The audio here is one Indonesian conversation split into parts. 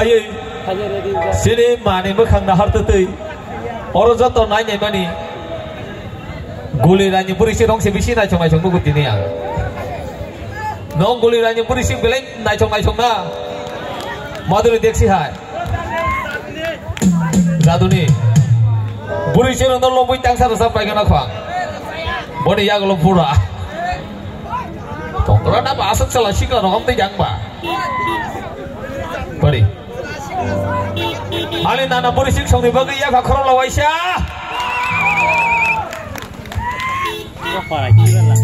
Ayo, sini mani bekang nahar tuh, orang jatuh nanya mani, gulirannya polisi dong sebisi naik cong buku ini ya, nong gulirannya polisi bilang naik cong na, madu deksi hai, jatuh nih, polisi nong lomba tang satu sampai kena kuang, boleh ya kalau pura, tongkrongan apa asal salah sih kalau kamu tidak ba, boleh. Ali nana polisi song di bagi ya kakor lawan siya.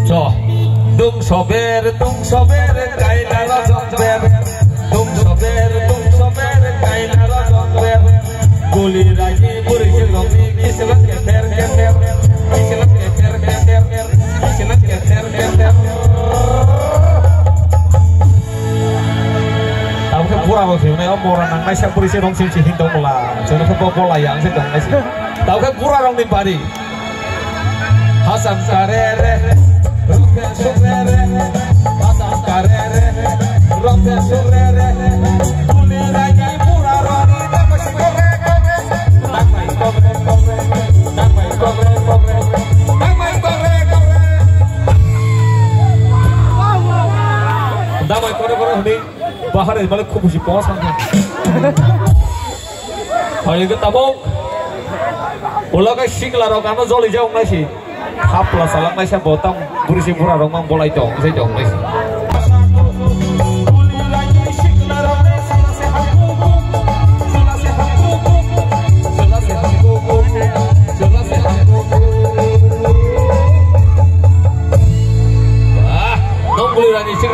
So, dung sober kay nara jomber, dung sober kay nara jomber. Guli lagi polisi song di kisilat keter, kisilat keter. Pura waktu ini orang nang nasi polisi dong sih hindong bola, jangan kepok bola yang sih dong nasi. Tahu kan pura dong di padi. Hasan karere, Ruben Surere, Hasan karere, Ruben Surere. Kuli lagi pura roni, damai kobre, damai kobre, damai kobre, damai kobre. Damai kobre nih. Bahar ini malah kubusi pos kan. Hari ketabung, ulah ke sikla rong karena zoli jauh nasi. Hapla salah nasi botang berisi pura rong mang bolai jauh, saya jauh nasi.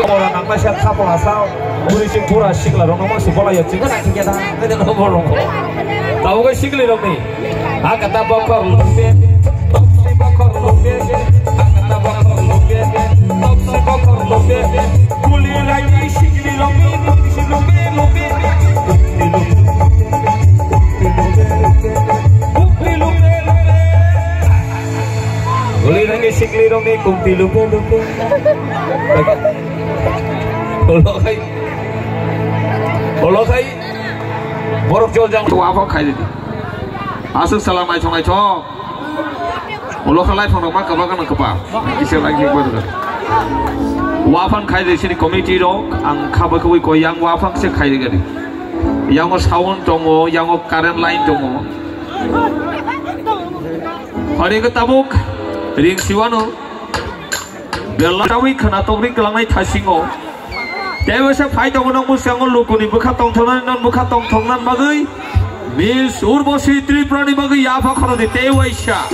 Orang nang masih kapal asal, polisi pura sikla rong nama sekolah ya juga nak kita kita nombor rong. Tahu kan sikli rong ni? Kata bakar lumpia, si bakar lumpia, kata bakar lumpia, si bakar lumpia. Kuli lagi sikli rong ni, si lumpia. Kuli lagi sikli rong ni, kumpi lumpia. Kalau kai, borok jual jang tu apa kai jadi? Asal salam ai chong. Kalau kalai phang mak kabakan kapa, isi lagi buat tu. Wafan kai jadi sini komiti dong, ang kabar kui yang wafan se kai jadi. Yang sound jongo, yang current line jongo. Hari ketabuk, ring siwano. Bela tawi kena tongring kelang nai tasingo. Dewa se fai dong nong musyang lukuni buka tong thonan non buka tong thonan bagai Miss Urbosi Triprani bagai ya apa kalau di Dewa Isya.